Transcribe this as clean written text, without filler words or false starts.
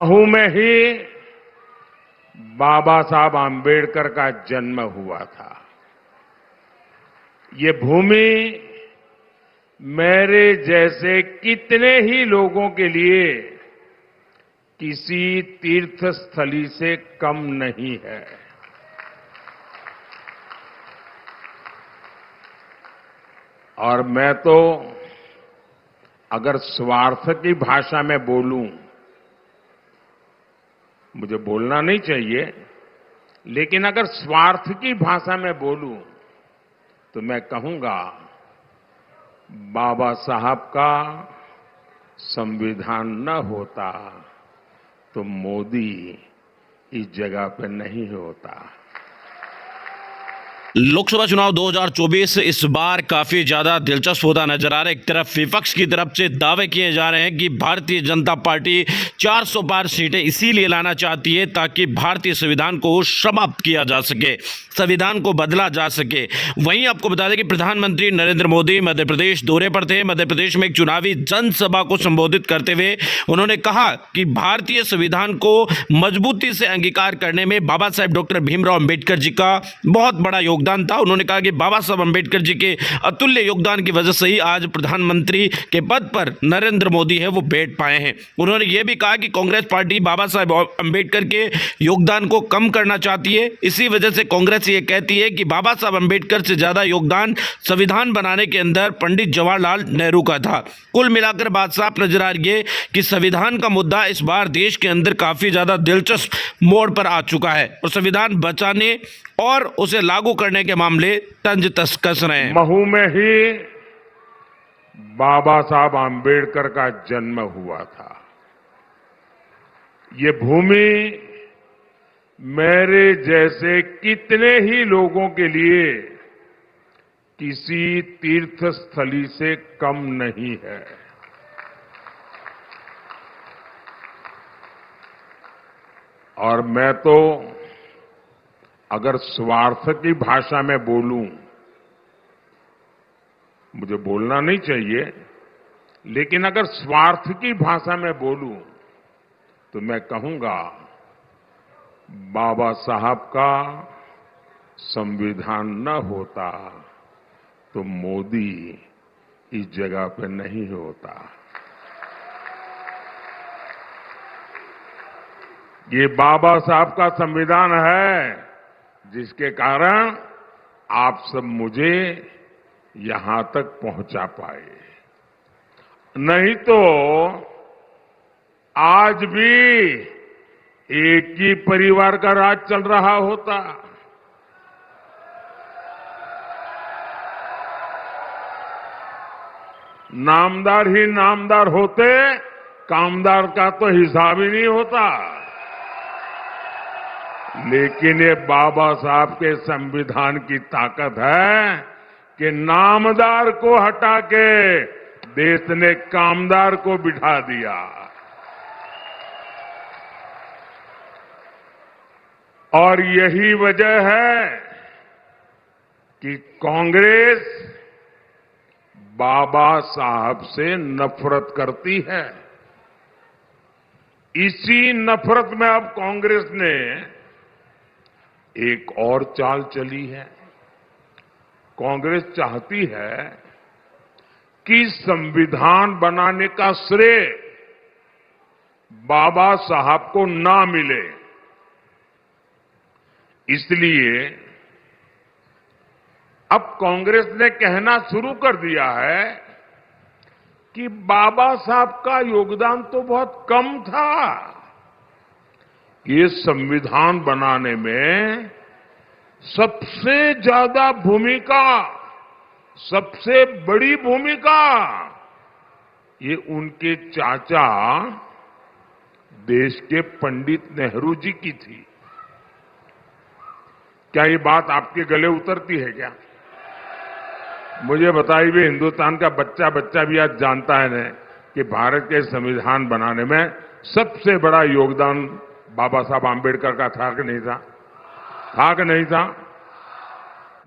महू में ही बाबा साहब आम्बेडकर का जन्म हुआ था। ये भूमि मेरे जैसे कितने ही लोगों के लिए किसी तीर्थ स्थली से कम नहीं है। और मैं तो अगर स्वार्थ की भाषा में बोलूं, मुझे बोलना नहीं चाहिए, लेकिन अगर स्वार्थ की भाषा में बोलूं तो मैं कहूंगा बाबा साहब का संविधान न होता तो मोदी इस जगह पे नहीं होता। लोकसभा चुनाव 2024 इस बार काफी ज्यादा दिलचस्प होता नजर आ रहा है। एक तरफ विपक्ष की तरफ से दावे किए जा रहे हैं कि भारतीय जनता पार्टी 400 पार सीटें इसीलिए लाना चाहती है ताकि भारतीय संविधान को समाप्त किया जा सके, संविधान को बदला जा सके। वहीं आपको बता दें कि प्रधानमंत्री नरेंद्र मोदी मध्य प्रदेश दौरे पर थे। मध्य प्रदेश में एक चुनावी जनसभा को संबोधित करते हुए उन्होंने कहा कि भारतीय संविधान को मजबूती से अंगीकार करने में बाबा साहेब डॉक्टर भीमराव अंबेडकर जी का बहुत बड़ा योगदान था। उन्होंने कहा कि बाबा साहब अंबेडकर जी के अतुल्य योगदान की वजह से ही आज प्रधानमंत्री के पद पर नरेंद्र मोदी है वो बैठ पाए हैं। उन्होंने यह भी कहा कि कांग्रेस पार्टी बाबा साहब अंबेडकर के योगदान को कम करना चाहती है। इसी वजह से कांग्रेस ये कहती है कि बाबा साहब अंबेडकर से ज्यादा योगदान संविधान बनाने के अंदर पंडित जवाहरलाल नेहरू का था। कुल मिलाकर बात साफ नजर आ रही है कि संविधान का मुद्दा इस बार देश के अंदर काफी ज्यादा दिलचस्प मोड़ पर आ चुका है और संविधान बचाने और उसे लागू करने के मामले तंज तस्कस रहे हैं। महू में ही बाबा साहब आम्बेडकर का जन्म हुआ था। ये भूमि मेरे जैसे कितने ही लोगों के लिए किसी तीर्थ स्थली से कम नहीं है। और मैं तो अगर स्वार्थ की भाषा में बोलूं, मुझे बोलना नहीं चाहिए, लेकिन अगर स्वार्थ की भाषा में बोलूं तो मैं कहूंगा बाबा साहब का संविधान न होता तो मोदी इस जगह पे नहीं होता। ये बाबा साहब का संविधान है जिसके कारण आप सब मुझे यहां तक पहुंचा पाए। नहीं तो आज भी एक ही परिवार का राज चल रहा होता। नामदार ही नामदार होते, कामदार का तो हिसाब ही नहीं होता। लेकिन ये बाबा साहब के संविधान की ताकत है कि नामदार को हटा के देश ने कामदार को बिठा दिया। और यही वजह है कि कांग्रेस बाबा साहब से नफरत करती है। इसी नफरत में अब कांग्रेस ने एक और चाल चली है। कांग्रेस चाहती है कि संविधान बनाने का श्रेय बाबा साहब को ना मिले। इसलिए अब कांग्रेस ने कहना शुरू कर दिया है कि बाबा साहब का योगदान तो बहुत कम था। ये संविधान बनाने में सबसे ज्यादा भूमिका, सबसे बड़ी भूमिका ये उनके चाचा देश के पंडित नेहरू जी की थी। क्या ये बात आपके गले उतरती है क्या? मुझे बताइए, हिंदुस्तान का बच्चा बच्चा भी आज जानता है न कि भारत के संविधान बनाने में सबसे बड़ा योगदान बाबा साहब आम्बेडकर का था कि नहीं था? था कि नहीं था?